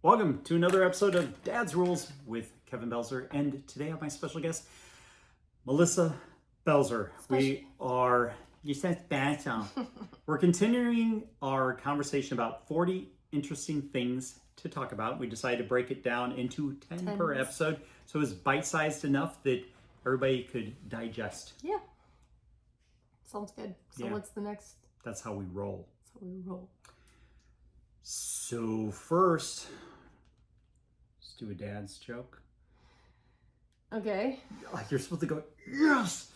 Welcome to another episode of Dad's Rules with Kevin Belzer, and today I have my special guest, Melissa Belzer. We're continuing our conversation about 40 interesting things to talk about. We decided to break it down into 10 per episode, so it was bite-sized enough that everybody could digest. Yeah. Sounds good. So what's the next? That's how we roll. So first, let's do a dad's joke. Okay. You're supposed to go, yes!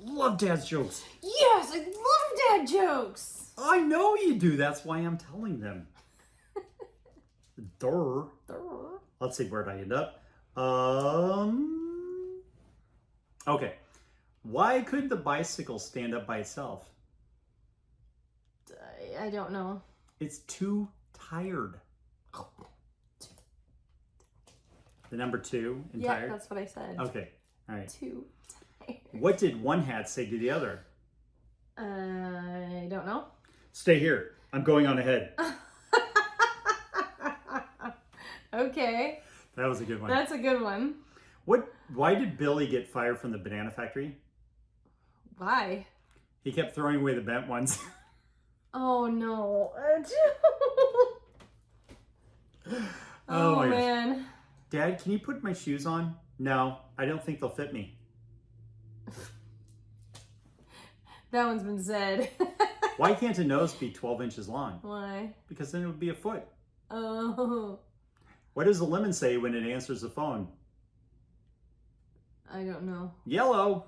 Love dad's jokes. Yes, I love dad jokes. I know you do. That's why I'm telling them. Durr. Let's see, where'd I end up? Okay. Why couldn't the bicycle stand up by itself? I don't know. It's too tired. The number 2 in tired? Yeah, that's what I said. Okay. All right. Too tired. What did one hat say to the other? I don't know. Stay here. I'm going on ahead. Okay. That was a good one. That's a good one. Why did Billy get fired from the banana factory? Why? He kept throwing away the bent ones. Oh no. Oh my man. gosh. Dad, can you put my shoes on? No, I don't think they'll fit me. That one's been said. Why can't a nose be 12 inches long? Why? Because then it would be a foot. Oh. What does a lemon say when it answers the phone? I don't know. Yellow.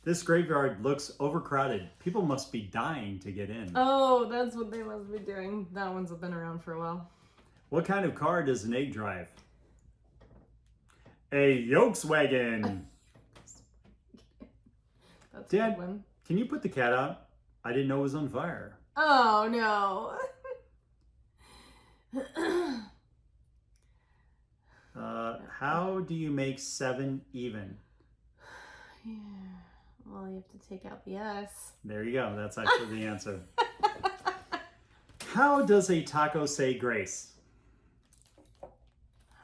This graveyard looks overcrowded. People must be dying to get in. Oh, that's what they must be doing. That one's been around for a while. What kind of car does an egg drive? A Volkswagen. That's Dad, a good one. Can you put the cat out? I didn't know it was on fire. Oh, no. How do you make 7 even? Yeah. Well, you have to take out the S. There you go. That's actually the answer. How does a taco say grace?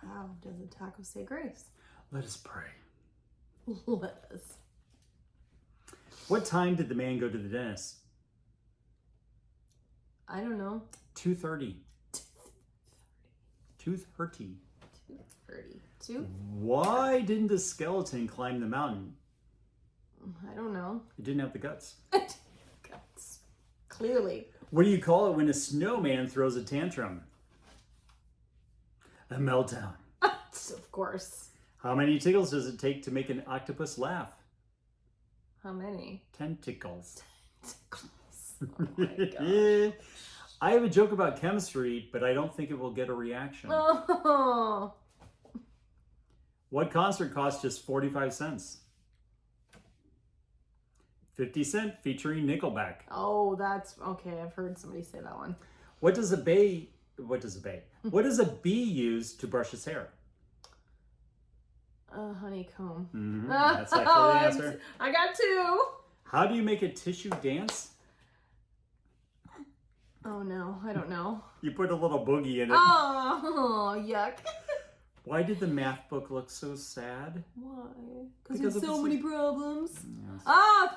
How does a taco say grace? Let us pray. Let us. What time did the man go to the dentist? I don't know. 2:30. 2:30. 2:30. Why didn't the skeleton climb the mountain? I don't know. It didn't have the guts. Guts. Clearly. What do you call it when a snowman throws a tantrum? A meltdown. Of course. How many tickles does it take to make an octopus laugh? How many? Tentacles. Oh my gosh. I have a joke about chemistry, but I don't think it will get a reaction. Oh. What concert costs just 45 cents? 50 Cent featuring Nickelback. Oh, that's okay. I've heard somebody say that one. What does a bee use to brush its hair? A honeycomb. Mm-hmm. That's actually the answer. I got 2. How do you make a tissue dance? Oh no, I don't know. You put a little boogie in it. Oh, yuck. Why did the math book look so sad? Why? Because Because there's of so the- many problems. Yes.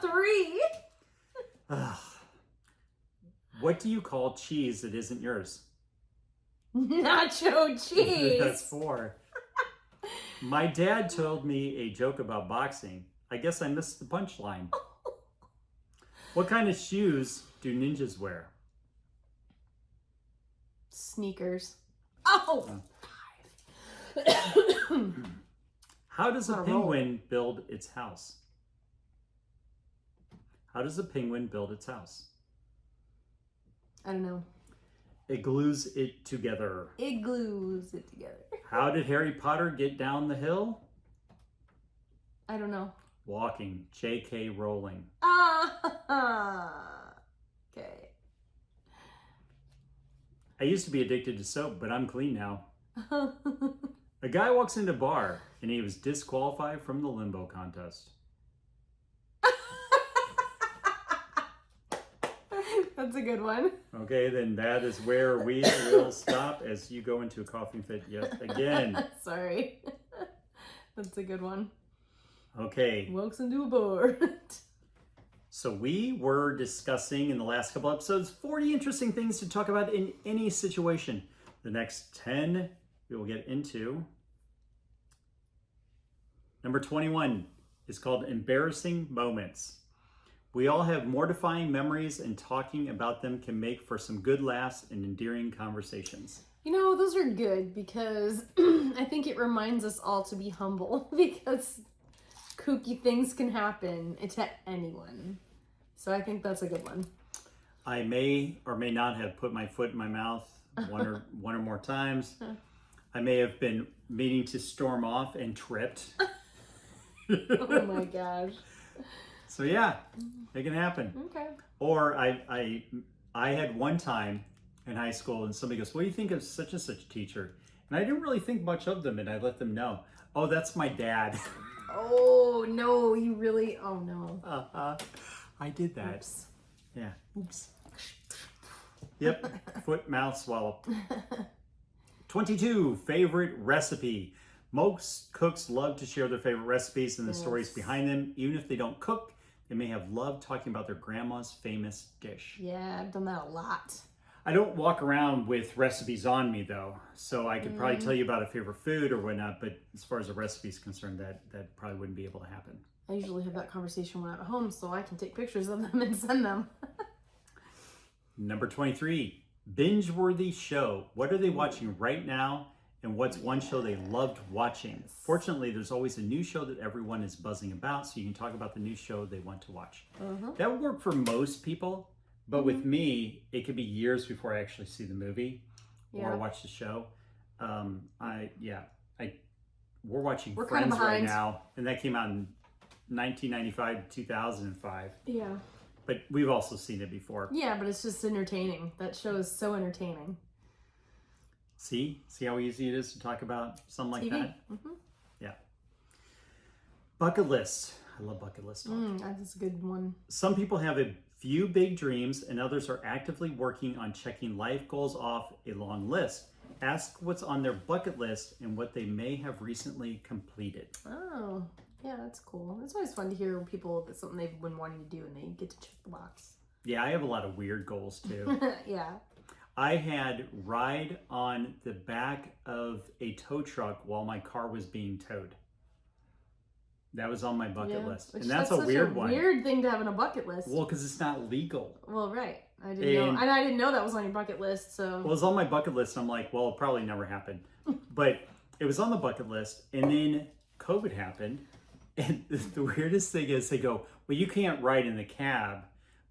3. What do you call cheese that isn't yours? Nacho cheese. That's 4. My dad told me a joke about boxing. I guess I missed the punchline. What kind of shoes do ninjas wear? Sneakers. Oh. 5. How does a On a penguin build its house? How does a penguin build its house? I don't know. It glues it together. It glues it together. How did Harry Potter get down the hill? I don't know. Walking. J.K. Rowling. Okay. I used to be addicted to soap, but I'm clean now. A guy walks into a bar, and he was disqualified from the limbo contest. That's a good one. Okay, then that is where we will stop as you go into a coughing fit yet again. Sorry. That's a good one. Okay. Walks into a bar. So we were discussing in the last couple episodes 40 interesting things to talk about in any situation. The next 10 we will get into. Number 21 is called embarrassing moments. We all have mortifying memories, and talking about them can make for some good laughs and endearing conversations. You know, those are good because I think it reminds us all to be humble because kooky things can happen to anyone. So I think that's a good one. I may or may not have put my foot in my mouth one or more times. I may have been meaning to storm off and tripped. Oh my gosh. So yeah, it can happen. Okay. Or I had one time in high school and somebody goes, "What do you think of such and such teacher?" And I didn't really think much of them, and I let them know. "Oh, that's my dad." Oh no, you really, oh no. I did that. Oops. Yeah. Oops. Yep. Foot, mouth, swallow. 22, favorite recipe. Most cooks love to share their favorite recipes and the stories behind them. Even if they don't cook, they may have loved talking about their grandma's famous dish. Yeah, I've done that a lot. I don't walk around with recipes on me though, so I could probably tell you about a favorite food or whatnot, but as far as a recipe is concerned, that probably wouldn't be able to happen. I usually have that conversation when I'm at home so I can take pictures of them and send them. Number 23, binge-worthy show. What are they watching right now, and what's one show they loved watching? Fortunately, there's always a new show that everyone is buzzing about, so you can talk about the new show they want to watch. That would work for most people, but with me, it could be years before I actually see the movie or watch the show. We're watching Friends right now, and that came out in 1995 to 2005. Yeah. But we've also seen it before. Yeah, but it's just entertaining. That show is so entertaining. See how easy it is to talk about something like that? Yeah. Bucket list. I love bucket list talk. That's a good one. Some people have a few big dreams, and others are actively working on checking life goals off a long list. Ask what's on their bucket list and what they may have recently completed. Oh, yeah, that's cool. It's always fun to hear people that's something they've been wanting to do and they get to check the box. Yeah, I have a lot of weird goals too. Yeah. I had ride on the back of a tow truck while my car was being towed. That was on my bucket list. And that's a weird one. Weird thing to have on a bucket list. Well, because it's not legal. Well, right. I didn't know. And I didn't know that was on your bucket list, so. Well, it was on my bucket list. I'm like, well, it'll probably never happen. But it was on the bucket list. And then COVID happened. And the weirdest thing is they go, well, you can't ride in the cab,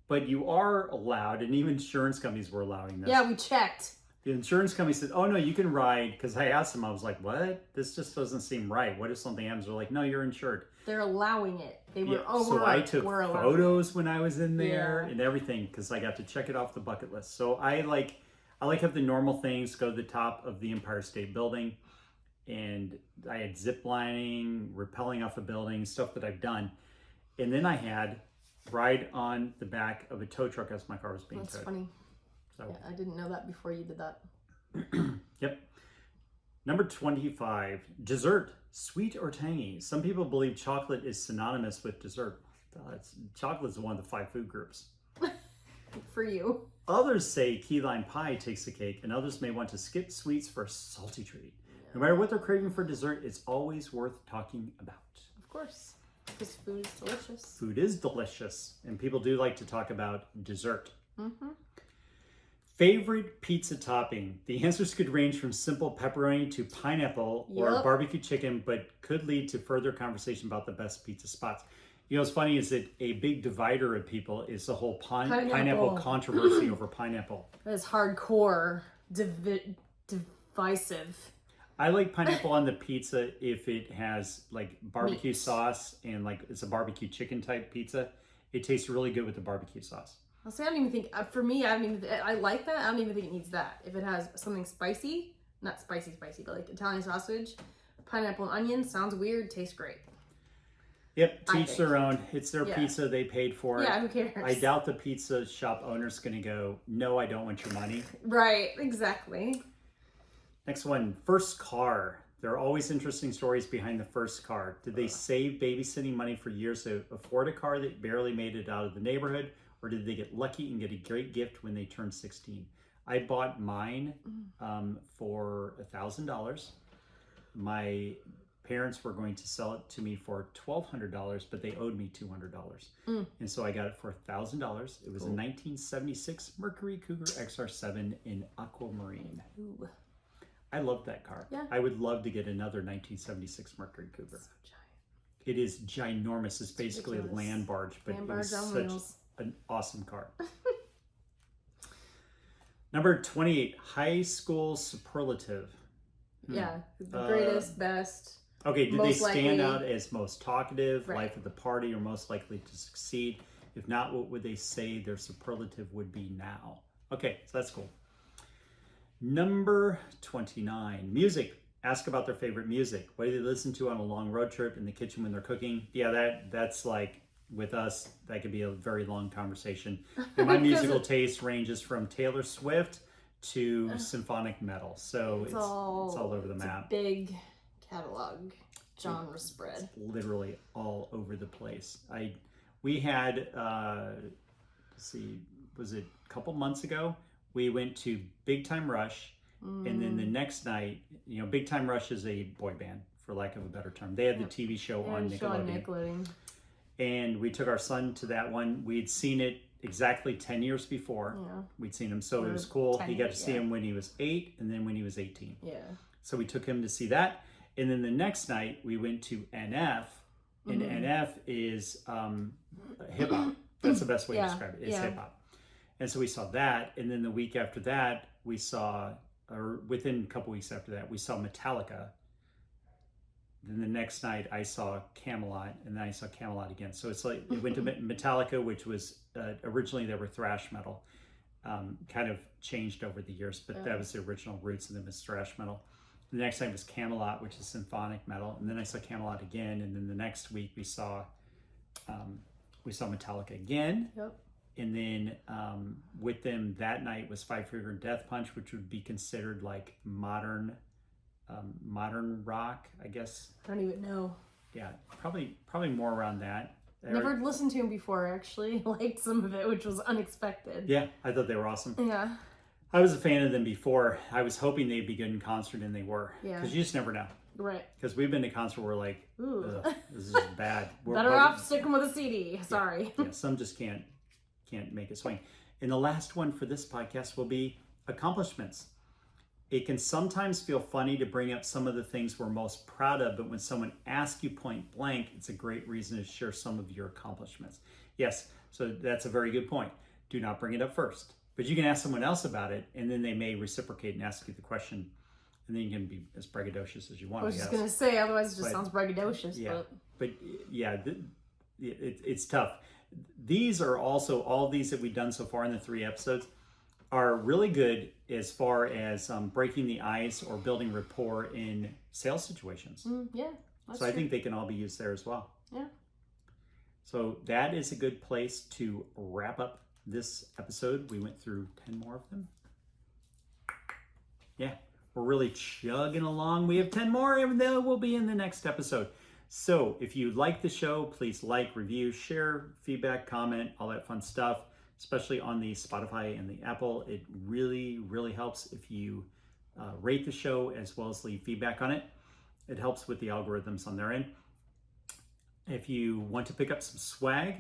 but you are allowed. And even insurance companies were allowing this. Yeah, we checked. The insurance company said, oh, no, you can ride. Because I asked them, I was like, what? This just doesn't seem right. What if something happens? They're like, no, you're insured. They're allowing it. They were, so I took photos when I was in there and everything because I got to check it off the bucket list. So I like have the normal things, go to the top of the Empire State Building. And I had zip lining, rappelling off a building, stuff that I've done. And then I had ride on the back of a tow truck as my car was being towed. That's funny. So, yeah, I didn't know that before you did that. Yep. Number 25, dessert, sweet or tangy. Some people believe chocolate is synonymous with dessert. Chocolate is one of the 5 food groups. For you. Others say key lime pie takes the cake, and others may want to skip sweets for a salty treat. No matter what they're craving for dessert, it's always worth talking about. Of course, because food is delicious. Food is delicious, and people do like to talk about dessert. Favorite pizza topping? The answers could range from simple pepperoni to pineapple or barbecue chicken, but could lead to further conversation about the best pizza spots. You know, what's funny is that a big divider of people is the whole pineapple controversy over pineapple. That is hardcore, divisive. I like pineapple on the pizza if it has like barbecue sauce and like it's a barbecue chicken type pizza. It tastes really good with the barbecue sauce. I'll say I don't even think, for me, I like that. I don't even think it needs that. If it has something spicy, not spicy, but like Italian sausage, pineapple and onion, sounds weird, tastes great. Yep, to I each think. their own. It's their Yeah. pizza. They paid for it. Yeah, who cares? I doubt the pizza shop owner's going to go, no, I don't want your money. Right, exactly. Next one, first car. There are always interesting stories behind the first car. Did they save babysitting money for years to afford a car that barely made it out of the neighborhood? Or did they get lucky and get a great gift when they turned 16? I bought mine for $1,000. My parents were going to sell it to me for $1,200, but they owed me $200. And so I got it for $1,000. It was a 1976 Mercury Cougar XR7 in aquamarine. Ooh. I loved that car. Yeah. I would love to get another 1976 Mercury Cougar. So giant. It is ginormous. It's basically ridiculous. a land barge, but Land it was barge on such wheels. an awesome car. Number 28, high school superlative. Yeah, the greatest, best. Okay, did they Most stand likely. out as most talkative, Right. life of the party, or most likely to succeed? If not, what would they say their superlative would be now? Okay, so that's cool. Number 29, music. Ask about their favorite music. What do they listen to on a long road trip, in the kitchen when they're cooking? Yeah, that's like, with us, that could be a very long conversation. And my musical taste ranges from Taylor Swift to symphonic metal. So it's all over the map. Big catalog, genre spread. Literally all over the place. We had let's see, was it a couple months ago? We went to Big Time Rush, and then the next night, Big Time Rush is a boy band, for lack of a better term. They had the TV show on Nickelodeon. And we took our son to that one. We'd seen it exactly 10 years before. Yeah. We'd seen him, so it was cool. He got to see him when he was 8 and then when he was 18. Yeah. So we took him to see that. And then the next night we went to NF, and NF is hip hop. That's the best way to describe it. It's hip hop. And so we saw that. And then the week after that, we saw, or within a couple weeks after that, we saw Metallica. Then the next night I saw Camelot, and then I saw Camelot again. So it's like, it went to Metallica, which was, originally they were thrash metal. Kind of changed over the years, but that was the original roots of them as thrash metal. The next time was Camelot, which is symphonic metal. And then I saw Camelot again. And then the next week we saw Metallica again. Yep. And then with them that night was Five Finger Death Punch, which would be considered like modern rock, I guess. I don't even know. Yeah, probably more around that. Never listened to him before, actually. Liked some of it, which was unexpected. Yeah, I thought they were awesome. Yeah. I was a fan of them before. I was hoping they'd be good in concert, and they were. Yeah. Because you just never know. Right. Because we've been to concert where we're like, ugh, this is bad. Better off sticking with a CD. Sorry. Yeah, some just can't make it swing. And the last one for this podcast will be accomplishments. It can sometimes feel funny to bring up some of the things we're most proud of, but when someone asks you point blank, it's a great reason to share some of your accomplishments. Yes, so that's a very good point. Do not bring it up first. But you can ask someone else about it, and then they may reciprocate and ask you the question, and then you can be as braggadocious as you want. I was just going to say, otherwise it just sounds braggadocious. Yeah, but yeah, it's tough. These are also, all these that we've done so far in the 3 episodes are really good as far as breaking the ice or building rapport in sales situations. Yeah. So I think they can all be used there as well. Yeah. So that is a good place to wrap up this episode. We went through 10 more of them. Yeah, we're really chugging along. We have 10 more, and they will be in the next episode. So if you like the show, please like, review, share, feedback, comment, all that fun stuff, especially on the Spotify and the Apple. It really, really helps if you rate the show as well as leave feedback on it. It helps with the algorithms on their end. If you want to pick up some swag,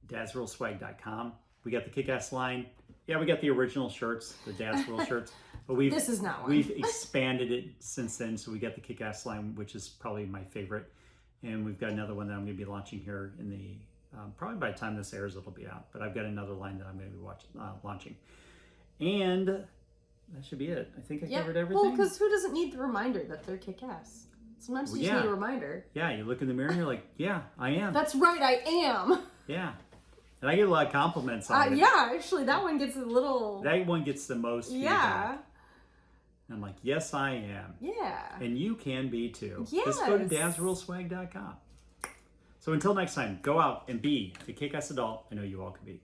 dadsruleswag.com. We got the kick-ass line. Yeah, we got the original shirts, the Dad's Rule shirts. But This is not one. We've expanded it since then, so we got the kick-ass line, which is probably my favorite. And we've got another one that I'm going to be launching here in the, probably by the time this airs, it'll be out. But I've got another line that I'm going to be launching. And that should be it. I think I covered everything. Well, because who doesn't need the reminder that they're kick-ass? Sometimes you just need a reminder. Yeah, you look in the mirror and you're like, yeah, I am. That's right, I am. Yeah. And I get a lot of compliments on it. Yeah, actually, that one gets a little... That one gets the most feedback. Yeah. And I'm like, yes, I am. Yeah. And you can be too. Yes. Just go to dadsruleswag.com. So until next time, go out and be the kick-ass adult I know you all can be.